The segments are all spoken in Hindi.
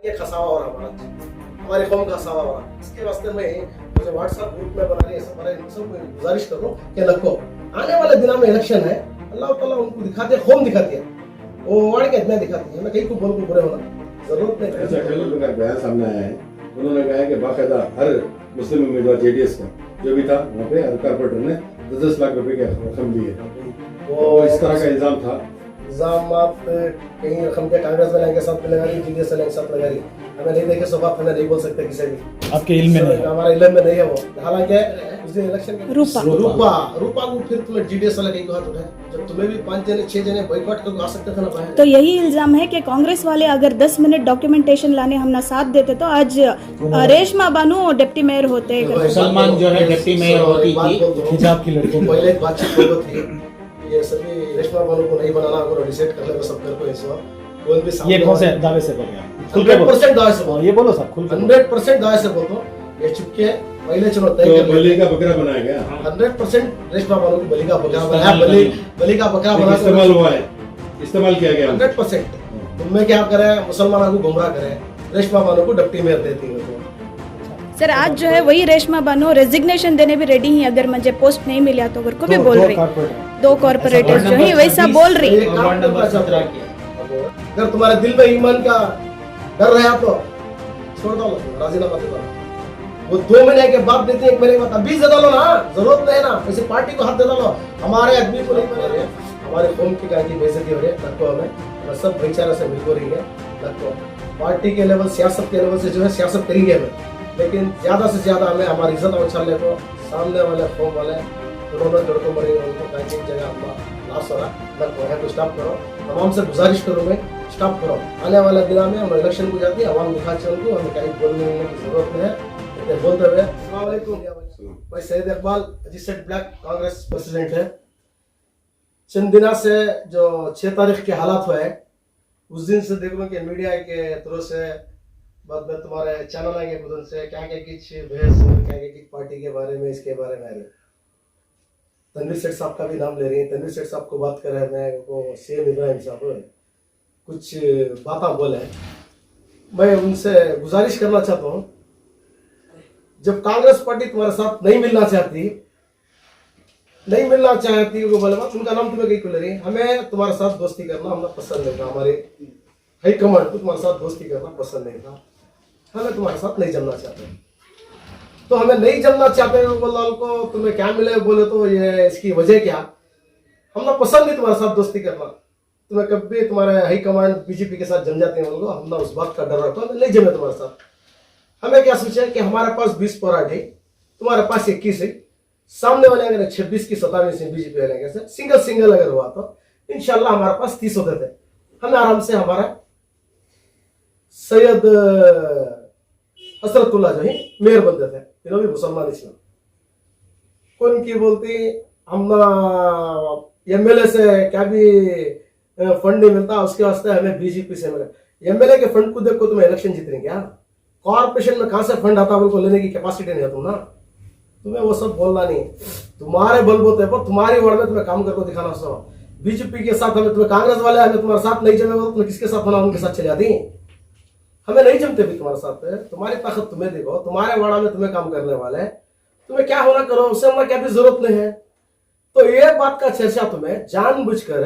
ये खसावा हो रहा हमारे कौम का खसावा हो रहा। इसके वास्ते मैं मुझे व्हाट्सएप ग्रुप में बना रही है सबको गुजारिश करूँ कि रखो आने वाले दिनों में इलेक्शन है, अल्लाह ताला उनको दिखाते हैं, कौम दिखाती है, वो वर्ड के इतना दिखाती है, मैं कहीं को बोल को बुरे होना जरूरत नहीं। ऐसा खलील का बयान सामने आया है, उन्होंने कहा है कि बाकायदा हर मुस्लिम उम्मीदवार जेडीएस का जो भी था वहाँ पे हर कारपोरेटर ने 10 लाख रुपए की रकम दी है, वो इस तरह का इल्जाम था। इल्जाम आप कहीं रकम के कांग्रेस वाले के साथ लगा रही, जेडीएस वाले के साथ लगा रही, हमें नहीं देखे सब आप नहीं बोल सकते किसी भी, आपके इल्म में नहीं, हमारे इल्म में नहीं है वो। हालांकि उस दिन इलेक्शन रूपा को फिर तुम्हें जेडीएस वाले कहीं को हाथ उठाए, जब तुम्हें भी 5 जने 6 जने बॉयकॉट करके आ सकते थे ना बाहर। तो यही इल्जाम है कि कांग्रेस वाले अगर 10 मिनट डॉक्यूमेंटेशन लाने हम ना साथ देते तो आज रेशमा बानू डिप्टी मेयर होते। मुसलमान जो है डिप्टी मेयर होती थी, हिजाब की लड़की पहले बातचीत हो थी, ये सभी रेशमा बानू को नहीं बनाना, अगर डिसाइड कर ले सब कर को इस वक्त कौन भी ये कौन से दावे से बोल रहे हैं? 100% दावे से बोलो, ये बोलो सब खुल के बोलो। 100% दावे से बोलो, ये चुपके पहले चलो तय तो कर बलि का बकरा बनाया गया, 100% रेशमा बानू को बलि का बकरा बनाया, बलि का बकरा बना इस्तेमाल हुआ है, इस्तेमाल किया गया 100%। तुम क्या करे, मुसलमानों को गुमराह करे, रेशमा बानू को डिप्टी मेयर देती है। सर आज जो है वही रेशमा बानू रेजिग्नेशन देने भी रेडी हैं, अगर मुझे पोस्ट नहीं मिला तो को भी बोल रही, 2 कॉर्पोरेटर्स जो है वैसा बोल रही। अगर तुम्हारे दिल में ईमान का डर रहा तो छोड़ दो, राजीनामा दे दो। वो 2 महीने के बाद देते हैं, 1 महीने के बाद अभी दे डालो ना, जरूरत नहीं ना, किसी पार्टी को हाथ दे डालो, हमारे आदमी को नहीं बना रहे, हमारे कौम की गाय की बेइज्जती हो रही है, लगो हमें सब भाईचारा से मिल रही है, लगो पार्टी के लेवल सियासत के लेवल से जो है सियासत करेंगे हमें, लेकिन ज्यादा से ज्यादा हमें हमारी इज्जत और उछालने को सामने वाले कौम वाले दोनों लड़कों मरे उनको कहीं जगह अपना लाश हो रहा लगो है तो स्टॉप करो। तमाम से गुजारिश करूँ मैं, स्टॉप करो। आने वाले दिनों में हम इलेक्शन को जाती है, आवाम दिखा उनको हमें कहीं बोलने की जरूरत नहीं है। बोलते हुए भाई Syed Iqbal registered black Congress president है। चंद दिनों से जो 6 तारीख के हालात हुए हैं, उस दिन से देखो कि मीडिया के थ्रू से बाद में तुम्हारे चैनल आएंगे बुधन से क्या क्या किच बहस क्या क्या किच पार्टी के बारे में, इसके बारे में आ रही। तनवीर सेठ साहब का भी नाम ले रही है, तनवीर सेठ साहब को बात कर रहे हैं, मैं वो सीएम इब्राहिम साहब कुछ बातें बोले, मैं उनसे गुजारिश करना चाहता हूँ, जब कांग्रेस पार्टी तुम्हारे साथ नहीं मिलना चाहती वो बोले बात उनका नाम तुम्हें कहीं को ले रही, हमें तुम्हारे साथ दोस्ती करना हमें पसंद नहीं था, हमारे हाईकमांड को तुम्हारे साथ दोस्ती करना पसंद नहीं था, हमें तुम्हारे साथ नहीं जमना चाहते, तो हमें नहीं जमना चाहते बोला को तुम्हें क्या मिले बोले तो ये इसकी वजह क्या, हमें पसंद नहीं तुम्हारे साथ दोस्ती करना, तुम्हें कभी तुम्हारे हाईकमांड बीजेपी के साथ जम जाते हैं बोलो, हमने उस बात का डर रखा, हमें नहीं जमे तुम्हारे साथ। हमें क्या सोचा कि हमारे पास 20 पराठे, तुम्हारे पास 21 है, सामने वाले अगर 26 की 27 से बीजेपी वाले से सिंगल अगर हुआ तो इंशाल्लाह हमारे पास 30 होते थे, हमें आराम से हमारा सैयद हसरतुल्लाह जो है मेयर बनते थे, इन्होंने भी मुसलमान इस्लाम कौन की बोलती, हम एमएलए से क्या भी फंड नहीं मिलता, उसके वास्ते हमें बीजेपी से मिला। एमएलए के फंड को देखो तुम्हें इलेक्शन जीत रही क्या, कॉर्पोरेशन में कहां से फंड आता है उनको लेने की कैपेसिटी नहीं है तुम ना, तुम्हें वो सब बोलना नहीं, तुम्हारे बलबूते पर तुम्हारी वार्ड में तुम्हें काम करके दिखाना सो। बीजेपी के साथ हमें तुम्हें कांग्रेस वाले हमें तुम्हारे साथ नहीं जमे, तुम्हें किसके साथ होना उनके साथ चले आती, हमें नहीं जमते भी तुम्हारे साथ, तुम्हारी ताकत तुम्हें देखो, तुम्हारे वाड़ा में तुम्हें काम करने वाले, तुम्हें क्या होना करो, उससे हमारा क्या भी जरूरत नहीं है। तो ये बात का चर्चा तुम्हें जानबूझकर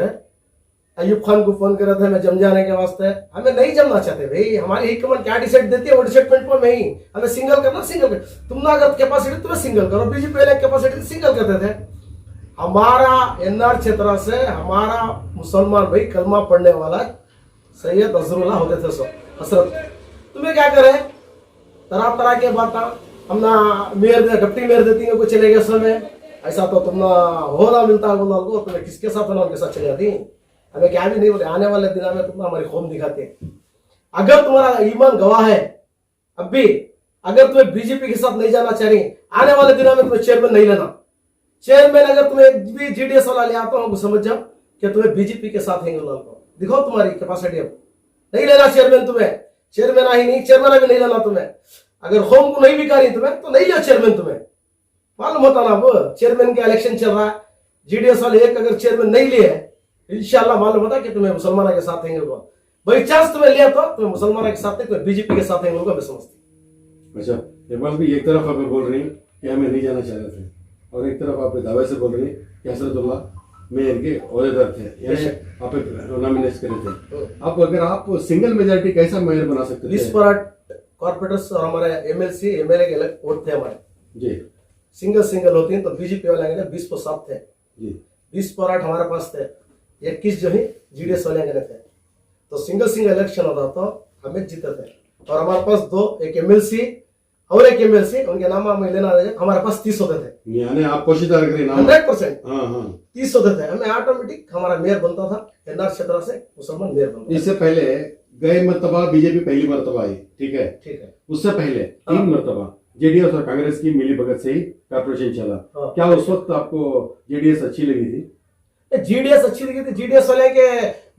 अयूब खान को फोन कर रहे थे हमें जम जाने के वास्ते, हमें नहीं जमना चाहते भाई, हमारी हाईकमांड क्या डिसाइड देती है वो डिसाइडमेंट पर नहीं, हमें सिंगल करना सिंगल कर, तुम ना अगर कैपेसिटी तुम्हें सिंगल करो, बीजेपी वाले कैपेसिटी सिंगल करते थे। हमारा एनआर क्षेत्र से हमारा मुसलमान भाई कलमा पढ़ने वाला सैयद अजरुल्लाह होते थे, सो हसरत तुम्हें क्या करे, तरह तरह के बात हमना मेयर डिप्टी मेयर देती है, चले गए समय ऐसा तो तुम हो ना मिलता बोला को, तुम्हें किसके साथ होना उनके साथ चले जाती, हमें क्या भी नहीं बोले। आने वाले दिनों में तुम हमारी कौम दिखाते, अगर तुम्हारा ईमान गवाह है, अब भी अगर तुम्हें बीजेपी के साथ नहीं जाना चाह रही, आने वाले दिनों में तुम्हें चेयरमैन नहीं लेना, चेयरमैन अगर तुम्हें भी जीडीएस वाला ले आता हूँ समझ जाओ कि तुम्हें बीजेपी के साथ है, दिखाओ तुम्हारी कैपेसिटी, अब नहीं लेना चेयरमैन, तुम्हें चेयरमैन ही नहीं, चेयरमैन भी नहीं लेना तुम्हें, अगर कौम को नहीं बिका रही तुम्हें तो नहीं लिया चेयरमैन, तुम्हें मालूम होता ना, वो चेयरमैन का इलेक्शन चल रहा है, जीडीएस वाले एक अगर चेयरमैन नहीं लिए इंशाल्लाह मालूम होता कि तुम्हें मुसलमानों के साथ हैं, बाई चांस तुम्हें लिया तो मुसलमानों के साथ नहीं, तुम्हें बीजेपी के साथ है, इन लोगों को मैं समझती। अच्छा, इकबाल भी एक तरफ आप बोल रही कि हमें नहीं जाना चाह रहे थे, और एक तरफ आप दावे से बोल रही कि हसरतुल्ला मेयर के ओहदेदार थे, यानी आप नॉमिनेट करे थे। आप अगर आप सिंगल मेजॉरिटी कैसा मेयर बना सकते थे? 20 पर कॉर्पोरेटर्स और हमारे एमएलसी एमएलए के अलग वोट थे हमारे जी सिंगल होती हैं, तो बीजेपी वाले के 20 पर 7 थे जी, 20 पर 8 हमारे पास थे, 21 जो है जीडीएस वाले के थे। तो सिंगल इलेक्शन होता तो हमें जीते थे, और हमारे पास दो, एक एमएलसी और एक एमएलसी, उनके नाम हमें लेना रहे, हमारे पास 30 होते थे। यानी आप कोशिश करें नाम 100%। हाँ हाँ, 30 होते थे, हमें ऑटोमेटिक हमारा मेयर बनता था, एनआर क्षेत्र से मुसलमान मेयर बनता इससे पहले गए मर्तबा बीजेपी पहली मर्तबा आई, ठीक है, ठीक है। उससे पहले 3 मर्तबा जेडीएस और कांग्रेस की मिली भगत से ही कॉर्पोरेशन चला। हाँ। क्या उस वक्त आपको जेडीएस अच्छी लगी थी? जीडीएस अच्छी लगी थी, जीडीएस वाले के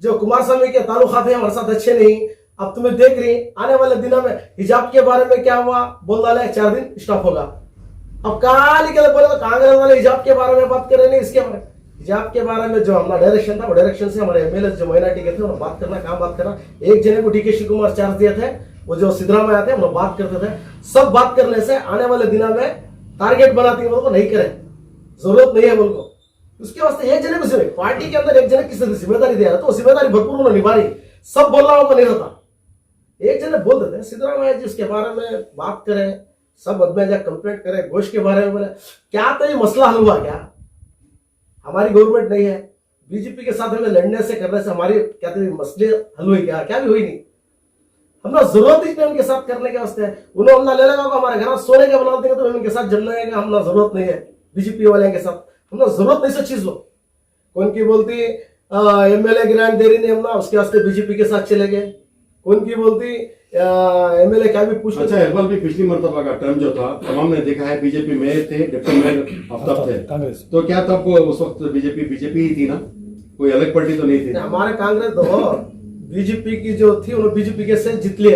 जो कुमार स्वामी के ताल्लुकात है हमारे साथ अच्छे नहीं। अब तुम्हें देख रही आने वाले दिनों में हिजाब के बारे में क्या हुआ, बोल डाले 4 दिन स्टॉप होगा। अब काली के बोले तो कांग्रेस वाले हिजाब के बारे में बात कर रहे नहीं, इसके बारे में हिजाब के बारे में जो हमारा डायरेक्शन था, वो डायरेक्शन से हमारे एमएलए जो माइनॉरिटी के थे उन्होंने बात करना, कहाँ बात करना। एक जने को डीके शिव कुमार चार्ज दिए थे, वो जो सिद्धरामैया थे हम लोग बात करते थे। सब बात करने से आने वाले दिनों में टारगेट बनाती है, वो नहीं करे, जरूरत नहीं है बोल। उसके वास्ते एक जने को पार्टी के अंदर एक जने किसी ने जिम्मेदारी दिया तो जिम्मेदारी भरपूर उन्होंने निभा रही। सब बोलना होगा नहीं रहता, एक जने बोल देते हैं सिद्धरामैया जी उसके बारे में बात करें, सब आदमी जाकर कंप्लेंट करें, घोष के बारे में बोले, क्या तो ये मसला हल हुआ क्या? हमारी गवर्नमेंट नहीं है, बीजेपी के साथ हमें लड़ने से करने से हमारी क्या मसले हल हुई क्या? क्या भी हुई नहीं। हमने जरूरत ही नहीं उनके साथ करने के वास्ते। उन्होंने हमने ले लगा हमारे घर सोने के बना देंगे तो उनके साथ जलने का हमने जरूरत नहीं है। बीजेपी वाले के साथ हमने जरूरत नहीं से चीज लो। कौन की बोलती एमएलए ग्रांट दे रही नहीं हमने, उसके वास्ते बीजेपी के साथ चले गए। कौन की बोलती एमएलए क्या भी पूछ। अच्छा, इकबाल भी पिछली मर्तबा का टर्म जो था तमाम ने देखा है बीजेपी मेयर थे, डिप्टी मेयर आफ्ताब थे कांग्रेस। तो क्या तब उस वक्त बीजेपी ही थी ना, कोई अलग पार्टी तो नहीं थी? हमारे कांग्रेस तो बीजेपी की जो थी उन्होंने बीजेपी के से जीत लिए।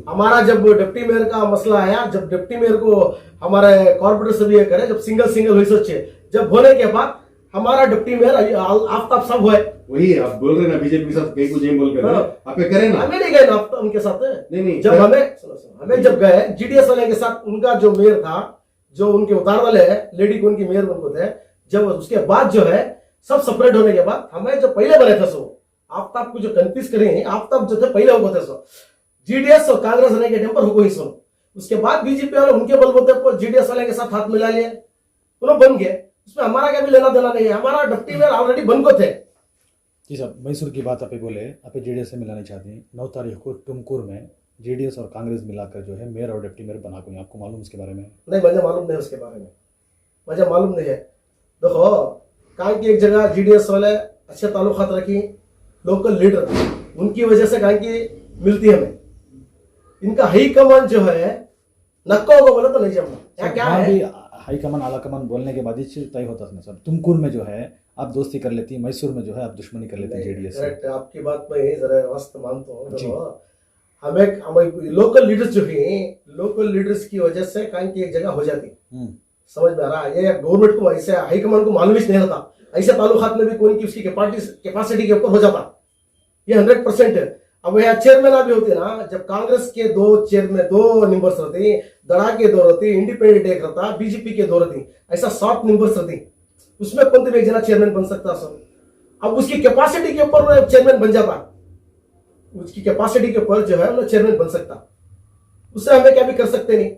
हमारा जब डिप्टी मेयर का मसला आया, जब डिप्टी मेयर को हमारे कॉर्पोरेट से भी करे, जब सिंगल हुई सोचे, जब होने के बाद हमारा डिप्टी मेयर आफ्ताब साहब हुए। वही आप बोल रहे ना बीजेपी के साथ कहीं कुछ बोल कर आप करें ना। हमें नहीं गए ना उनके साथ, नहीं जब हमें जब गए जीडीएस वाले के साथ, उनका जो मेयर था, जो उनके उतार वाले है लेडी को उनकी मेयर उनको थे, जब उसके बाद जो है सब सेपरेट होने के बाद हमें जो पहले बने थे सो आफ्ताब को जो कंफ्यूज करें, आफ्ताब जो थे पहले हो थे सो जीडीएस और कांग्रेस रहने के टाइम पर हुई सुनो। उसके बाद बीजेपी वाले उनके बलबूते पर जीडीएस वाले के साथ हाथ मिला लिए, उन्होंने बन गए। उसमें हमारा क्या भी लेना देना नहीं है, हमारा डिप्टी मेयर ऑलरेडी बन को थे। जी साहब, मैसूर की बात आप बोले, आप जेडीएस से मिलाना चाहते हैं। 9 तारीख को टुमकुर में जेडीएस और कांग्रेस मिलाकर जो है मेयर और डिप्टी मेयर बना कोई, आपको मालूम इसके बारे में? नहीं, मुझे मालूम नहीं उसके बारे में, मुझे मालूम नहीं है। देखो कहाँ की एक जगह जीडीएस वाले अच्छे ताल्लुकात रखी, लोकल लीडर, उनकी वजह से कहाँ की मिलती हमें। इनका हाई कमान जो है नक्को को बोले तो नहीं जमना क्या है। हाई कमान आला कमान बोलने के बाद ही तय होता है सर। तुमकुर में जो है आप दोस्ती कर लेती है, मैसूर में जो है आप दुश्मनी कर लेती है जेडीएस से। करेक्ट, आपकी बात में जरा वस्त मानता हूँ। हमें लोकल लीडर्स जो है, लोकल लीडर्स की वजह से कहीं की एक जगह हो जाती, समझ में आ रहा है। ये गवर्नमेंट को ऐसे हाईकमान को मालूम ही नहीं रहता, ऐसे ताल्लुकात में भी कोई की उसकी कैपेसिटी के ऊपर हो जाता, ये 100% है। अब यहाँ चेयरमैन भी होते ना, जब कांग्रेस के 2 चेयरमैन 2 मेंबर्स रहते, दड़ा के 2 रहते, इंडिपेंडेंट एक रहता, बीजेपी के 2 रहती, ऐसा 7 मेंबर्स रहते, उसमें कौन भी एक जना चेयरमैन बन सकता सर। अब उसकी कैपेसिटी के ऊपर चेयरमैन बन जाता, उसकी कैपेसिटी के ऊपर जो है वो चेयरमैन बन सकता, उससे हमें क्या भी कर सकते नहीं।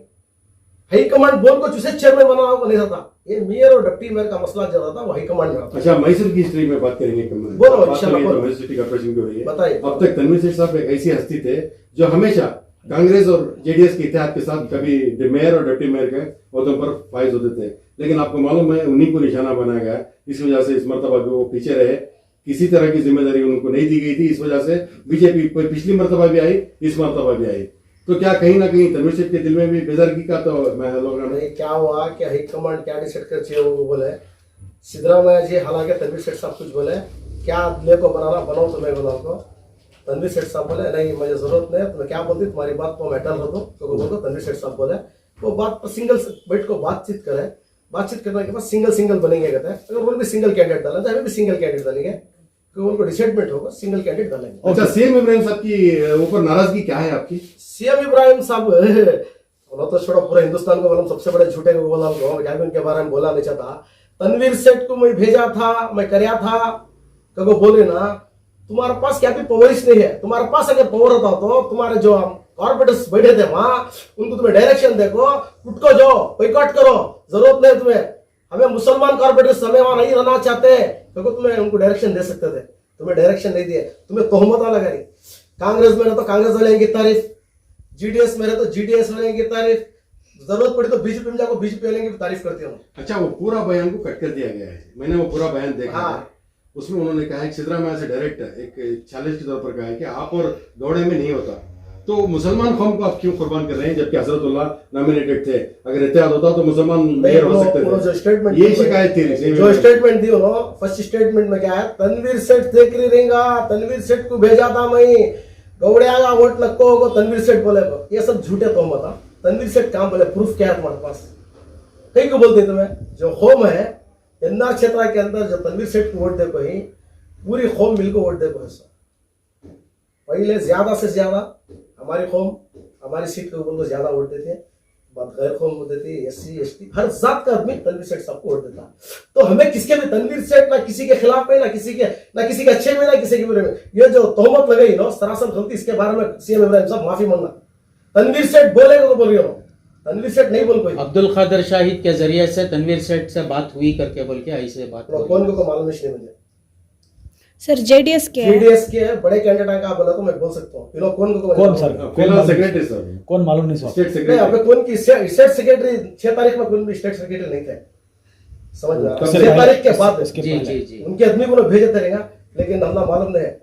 हाई कमांड बोल को जिसे चेयरमैन बनाना होगा नहीं रहता। ये मेयर और डिप्टी मेयर का मसला जो रहता वो हाई कमांड में रहता। अच्छा, मैसूर की हिस्ट्री में बात करेंगे, बोलो इंशाल्लाह, बोलो। मैसूर सिटी कॉर्पोरेशन की हो रही है, बताइए। अब तक तनवीर सेठ साहब एक ऐसी हस्ती थे जो हमेशा कांग्रेस और जेडीएस के इत्तेहाद के साथ कभी मेयर और डिप्टी मेयर के ओहदों पर फाइज होते थे, लेकिन आपको मालूम है उन्हीं को निशाना बनाया गया। इस वजह से इस मरतबा भी वो पीछे रहे, किसी तरह की जिम्मेदारी उनको नहीं दी गई थी। इस वजह से बीजेपी पिछली मरतबा भी आई, इस मरतबा भी आई। तो क्या कहीं ना कहीं तनवीर सेठ के दिल में भी बेदर्दी का तो मैं लोगों ने क्या हुआ कि हाई कमांड क्या डिसाइड कर चाहिए वो बोले सिद्धरामैया जी, हालांकि तनवीर सेठ साहब कुछ बोले क्या ले को बनाना बनाओ तो मैं बनाऊँ को। तनवीर सेठ साहब बोले नहीं मुझे जरूरत नहीं, तो मैं क्या बोलती तुम्हारी बात को मैं टल रहा हूँ तो बोलो। तनवीर सेठ साहब बोले वो बात पर सिंगल बैठ को बातचीत करे, बातचीत करने के बाद सिंगल बनेंगे कहते हैं। अगर वो भी सिंगल कैंडिडेट डाले तो हमें भी सिंगल कैंडिडेट डालेंगे, कि उनको डिसेंटमेंट होगा, सिंगल कैंडिडेट डालेंगे। अच्छा, सीएम इमरान साहब की ऊपर नाराजगी क्या है आपकी? सीएम इब्राहिम साहब बोला तो छोड़ो, पूरे हिंदुस्तान को बोला सबसे बड़े झूठे को बोला, मैं उनके बारे में बोला नहीं चाहता। तनवीर सेठ को मैं भेजा था, मैं कराया था, कभी बोले ना तुम्हारे पास क्या भी पावर्स नहीं है, तुम्हारे पास अगर पावर होता तो तुम्हारे जो कॉर्पोरेटर्स बैठे थे वहां, उनको तुम्हें डायरेक्शन देखो, उठको जाओ, बाइकआउट करो, जरूरत नहीं तुम्हें, हमें मुसलमान कॉर्पोरेटर्स हमें वहां नहीं रहना चाहते, क्योंकि तुम्हें उनको डायरेक्शन दे सकते थे, तुम्हें डायरेक्शन नहीं दिए, तुम्हें तोहमत लगा रही। कांग्रेस में रहे तो कांग्रेस वाले की तारीफ, जीडीएस में रहे तो जीडीएस वाले की तारीफ, जरूरत पड़ी तो बीजेपी में जाकर बीजेपी वाले की तारीफ करती हूँ। अच्छा, वो पूरा बयान को कट कर दिया गया है, मैंने वो पूरा बयान देखा हाँ। है। उसमें उन्होंने कहा है कि सिद्धरामैया से डायरेक्ट एक चैलेंज के तौर पर कहा है कि आप और दौड़े में नहीं होता, तो मुसलमान कौम को आप क्यों कुर्बान कर रहे हैं, जबकि हजरतुल्लाह नॉमिनेटेड थे, अगर इत्तेहाद होता तो मुसलमान मेयर हो सकते जो थे। स्टेटमेंट ये शिकायत थी, जो स्टेटमेंट दी उन्होंने, फर्स्ट स्टेटमेंट में क्या है, तनवीर सेठ देख रही रहेगा, तनवीर सेठ को भेजा था मैं, गौड़िया का वोट लक्को होगा, तनवीर सेठ बोले को, ये सब झूठे तो मत। तनवीर सेठ काम बोले, प्रूफ क्या है तुम्हारे पास, कहीं को बोलते तुम्हें, जो होम है एनआर क्षेत्र के अंदर जो तनवीर सेठ को वोट दे कोई, पूरी कौम मिलकर वोट दे को, पहले ज्यादा से ज्यादा हमारी कौम हमारी सीट के ऊपर तो ज्यादा वोट देते, बात गैर कौम को देती, एससी एसटी हर जात का आदमी तनवीर सेठ सबको वोट देता। तो हमें किसके भी तनवीर सेठ ना किसी के खिलाफ है, ना किसी के अच्छे में, ना किसी के बुरे में, ये जो तोहमत लगाई ना सरासर गलती, इसके बारे में सीएम इब्राहिम साहब माफी मांगना। तनवीर सेठ बोलेगा तो बोल रही हूँ, तनवीर सेठ नहीं बोल कोई। अब्दुल खादर शाहिद के जरिए से तनवीर सेठ से बात हुई करके बोल के ऐसे बात हुई। कौन को मालूम नहीं मुझे। सर जेडीएस के बड़े कैंडिडेट का बोला तो मैं बोल सकता हूँ, कौन सर, फिलहाल सेक्रेटरी सर, कौन मालूम नहीं सर, स्टेट नहीं, सेक्रेटरी। हमें कौन की स्टेट सेक्रेटरी 6 तारीख में कोई भी स्टेट सेक्रेटरी नहीं थे, समझ में आ रहा? 6 तारीख के बाद जी उनके आदमी को भेजते रहेगा, लेकिन हमने मालूम नहीं है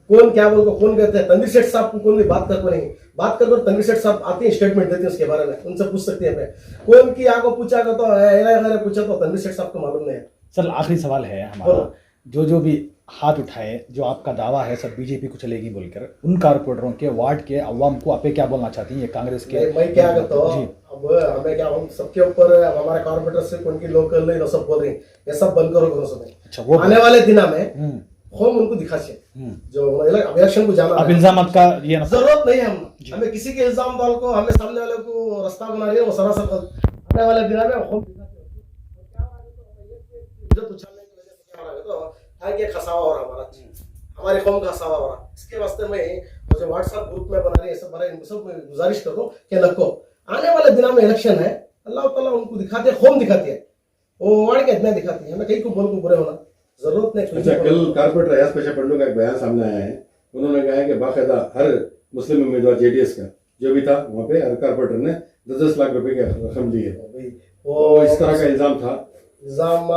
कौन क्या बोल को कौन कहते हैं। तनवीर सेठ साहब को कोई भी बात कर नहीं, बात कर तनवीर सेठ साहब आते हैं, स्टेटमेंट देते हैं उसके बारे में, उनसे पूछ सकते हैं। कौन की आगे पूछा तो पूछा तो तनवीर सेठ साहब को मालूम नहीं है। सर आखिरी सवाल है हमारा, जो भी हाथ उठाए, जो आपका दावा है सब बीजेपी को चलेगी बोलकर, उन कारपोरेटरों के वार्ड के अवाम को आप क्या बोलना चाहती हैं, ये कांग्रेस के? मैं क्या करता हूँ, अब हमें क्या, हम सबके ऊपर हमारे कारपोरेटर से उनकी लोकल नहीं सब बोल रही है, ये सब बंद करो करो समय। अच्छा, वो आने वाले दिना में होम उनको दिखा चाहिए, जो इलेक्शन को जाना अब इल्जाम का ये जरूरत नहीं है, हमें किसी के इल्जाम डाल को, हमें सामने वाले को रास्ता बना रही है, वो सरासर आने वाले दिना में होम इज्जत उछालने की वजह से क्या हो रहा है, तो आगे खसावा हो रहा हमारी कौम का खसावा हो रहा। इसके वास्ते में मुझे व्हाट्सएप ग्रुप में बना रही है, सब गुजारिश करता हूँ कि नको आने वाले दिनों में इलेक्शन है, अल्लाह ताला उनको दिखाती है, कौम दिखाती है, वो वाड़ के इतना दिखाती है, हमें कहीं को बोल को बुरे होना जरूरत नहीं। अच्छा, कल कारपोरेटर अयाज पेशा पंडू का एक बयान सामने आया है, उन्होंने कहा है कि बाकायदा हर मुस्लिम उम्मीदवार जेडीएस का जो भी था वहाँ पे हर कारपोरेटर ने 10-10 लाख रुपए की रकम ली है, वो इस तरह का इल्जाम था। इल्जाम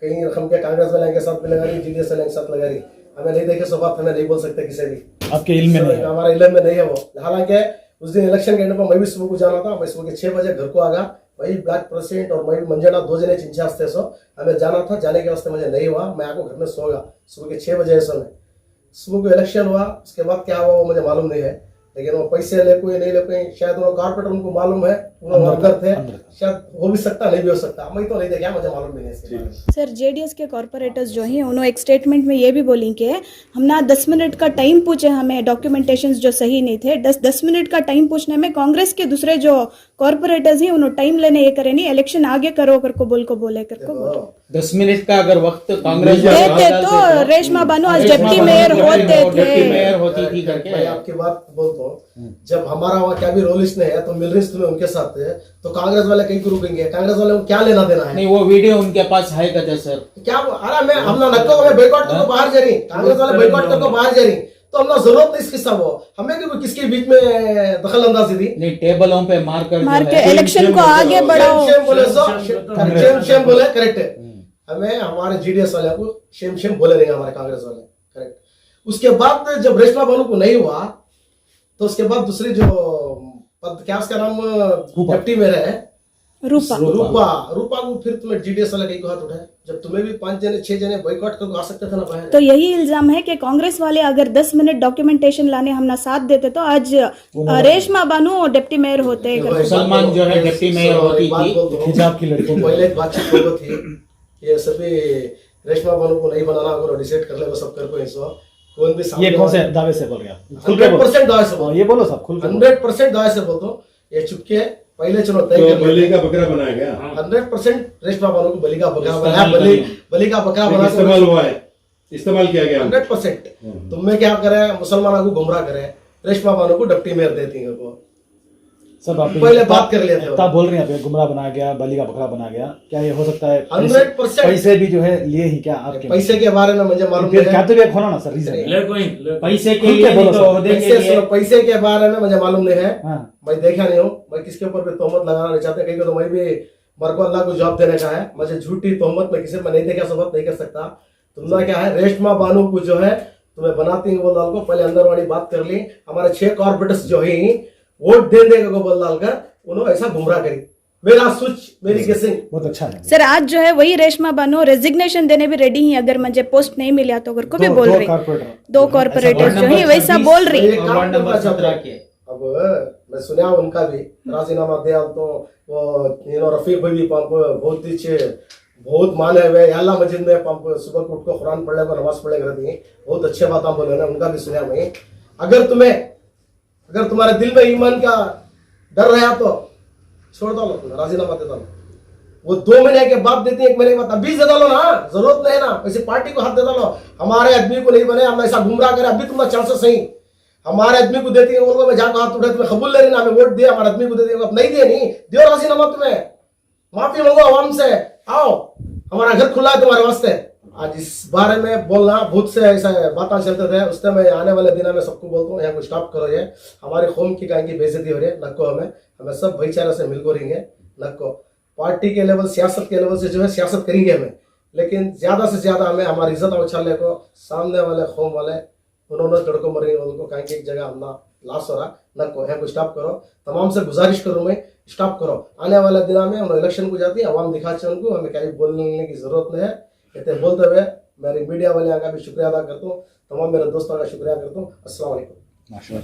कहीं रकम के कांग्रेस वाले के साथ भी लगा रही, जीडीएस वाले के साथ लगा रही, हमें नहीं देखे सो बात हमें नहीं बोल सकते किसी भी, आपके इल्म में नहीं है, हमारे इल्म में नहीं है वो। हालांकि उस दिन इलेक्शन के पर मैं भी सुबह को जाना था, मैं सुबह के 6 बजे घर को आ गया, मैं ब्लैक प्रेसिडेंट और मैं भी मंजना 2 जने चिंचास थे, सो हमें जाना था, जाने के वास्ते मुझे नहीं हुआ, मैं आको घर में सो गया सुबह के 6 बजे समय। सुबह को इलेक्शन हुआ, उसके बाद क्या हुआ वो मुझे मालूम नहीं है, लेकिन वो पैसे ले कोई नहीं ले कोई, शायद वो कारपोरेटर उनको मालूम है, अंदर थे, शायद हो भी सकता नहीं भी हो सकता, मैं तो नहीं देखा, मुझे मालूम भी नहीं है। सर जेडीएस के कॉर्पोरेटर्स जो हैं उन्होंने एक स्टेटमेंट में ये भी बोली कि हम ना 10 मिनट का टाइम पूछे, हमें डॉक्यूमेंटेशंस जो सही नहीं थे, 10 मिनट का टाइम पूछने में कांग्रेस के दूसरे जो कॉर्पोरेटर्स हैं उन्होंने टाइम लेने ये करे नहीं, इलेक्शन आगे करो कर को बोले कर को 10 मिनट का अगर वक्त कांग्रेस देते तो रेशमा बानो आज डिप्टी मेयर होती थी करके। मैं आपकी बात बोलता हूँ, जब हमारा वहाँ क्या भी रोलिस्ट नहीं है तो मिल रही तुम्हें उनके साथ है, तो कांग्रेस वाले कहीं को रुकेंगे, कांग्रेस वाले को क्या लेना देना है? नहीं, वो वीडियो उनके पास है कहते सर, क्या अरे मैं हमने नक्को में बैकआउट करके बाहर जा रही, कांग्रेस वाले बैकआउट करके बाहर जा रही, तो हमने जरूरत नहीं इसकी सब हो, हमें क्यों किसके बीच में दखल अंदाजी दी? नहीं, टेबलों पे मार के इलेक्शन को आगे बढ़ाओ, शेम बोले करेक्ट है, हमें हमारे जीडीएस वाले को शेम बोले रहेंगे हमारे कांग्रेस वाले, करेक्ट। उसके बाद जब रेशमा बानो को नहीं हुआ तो उसके बाद दूसरी जो पद क्या उसका नाम डिप्टी मेयर है रूपा को फिर तुम्हें जीडीएस वाले कहीं को हाथ उठाए, जब तुम्हें भी 5 जने 6 जने बॉयकॉट करके आ सकते थे ना बाहर। तो यही इल्जाम है कि कांग्रेस वाले अगर 10 मिनट डॉक्यूमेंटेशन लाने हम ना साथ देते तो आज रेशमा बानो डिप्टी मेयर होते, मुसलमान जो है डिप्टी मेयर होती थी, हिजाब की लड़की पहले बातचीत हो थी, ये सभी रेशमा बानू को नहीं बनाना अगर डिसाइड कर ले वो सब कर को इसको कौन भी ये कौन से दावे से बोल रहे हैं? खुल के बोलो। 100% दावे से हाँ, ये बोलो सब खुल के बोलो। 100% दावे से बोलता हूँ। ये चुपके पहले चलो तय तो कर बलि लेते का बकरा बनाया गया 100% रेशमा बानू को बलि का बकरा इस्तेमाल बनाया कर लिया। बलि का बकरा बना इस्तेमाल हुआ है, इस्तेमाल किया गया 100%। तुम में क्या करे मुसलमानों को गुमराह करे रेशमा बानू को डिप्टी मेयर देती है वो सब आप पहले बात कर लेते हो। तब बोल रहे हैं आप गुमराह बनाया गया, बलि का बकरा बनाया गया, क्या ये हो सकता है? 100% पैसे भी जो है लिए ही क्या आपके? पैसे के बारे में मुझे मालूम फिर नहीं क्या है। तो भी खोला ना सर रीजन। पैसे के खुल के लिए बोलो नहीं तो सर। ओहदे के पैसे लिए सुनो, पैसे के बारे में मुझे मालूम नहीं है। हाँ मैं देखा नहीं हूँ। मैं किसके ऊपर भी तोहमत लगाना नहीं चाहता क्योंकि तो मैं भी मेरे को अल्लाह को जवाब देने का है। मुझे झूठी तोहमत में किसी में नहीं देखा सबक नहीं कर सकता। तुमने क्या है रेशमा बानू को जो है तुम्हें बनाती है बोल को पहले अंदर वाली बात कर ली। हमारे 6 कॉर्पोरेटर्स जो है वोट दे देगा को बोल डालकर उन्होंने ऐसा गुमराह करी। मेरा सोच मेरी गेसिंग बहुत अच्छा है सर आज जो है वही रेशमा बानो रेजिग्नेशन देने भी रेडी ही अगर मुझे पोस्ट नहीं मिला तो अगर को भी बोल रही दो कॉर्पोरेटर्स जो है वैसा बोल रही ये काम वार्ड नंबर करना चाहता 17 है। के अब मैं सुना उनका भी राजीनामा दिया तो वो रफीक भाई भी पंप बहुत ही बहुत माने हुए अल्लाह मस्जिद में पंप सुबह को उठ को कुरान पढ़ने को नमाज पढ़ने रहती है। बहुत अच्छे बात आप बोले ना उनका भी सुना मैं। अगर तुम्हारे दिल में ईमान का डर रहा तो छोड़ दो लो राजीनामा दे दो। वो 2 महीने के बाद देती है 1 महीने के बाद अभी दे डालो ना जरूरत नहीं ना वैसे पार्टी को हाथ दे डालो। हमारे आदमी को नहीं बने हम ऐसा गुमराह करे अभी तुम्हारा चांसेस सही हमारे आदमी को देती है बोलो मैं जाकर हाथ उठे तुम्हें कबूल ले रही ना हमें वोट दिया हमारे आदमी को दे दिया अब नहीं दिए नहीं दियो राजीनामा तुम्हें माफी मांगो आवाम से आओ हमारा घर खुला है तुम्हारे वास्ते। आज इस बारे में बोलना बहुत से ऐसा बातें चलते थे उस टाइम मैं आने वाले दिनों में सबको बोलता हूँ यहाँ को स्टॉप करो ये हमारे कौम की कहीं की बेइज्जती हो रही है नको हमें सब भाईचारे से मिल को रहेंगे नको पार्टी के लेवल सियासत के लेवल से जो है सियासत करेंगे हमें लेकिन ज्यादा से ज्यादा हमें हमारी इज्जत और उछालने को सामने वाले कौम वाले उन्होंने तड़को मरेंगे उनको कहीं की एक जगह हमला लाश हो रहा नको यहाँ को स्टॉप करो। तमाम से गुजारिश करूँ मैं स्टॉप करो आने वाले दिनों में हम इलेक्शन को जाती है आवाम दिखाते हैं उनको हमें कहीं बोलने की जरूरत नहीं है। इतने बोलते हुए मेरी मीडिया वाले का भी शुक्रिया अदा करता हूँ तमाम मेरे दोस्तों का शुक्रिया करता हूँ। अस्सलाम वालेकुम।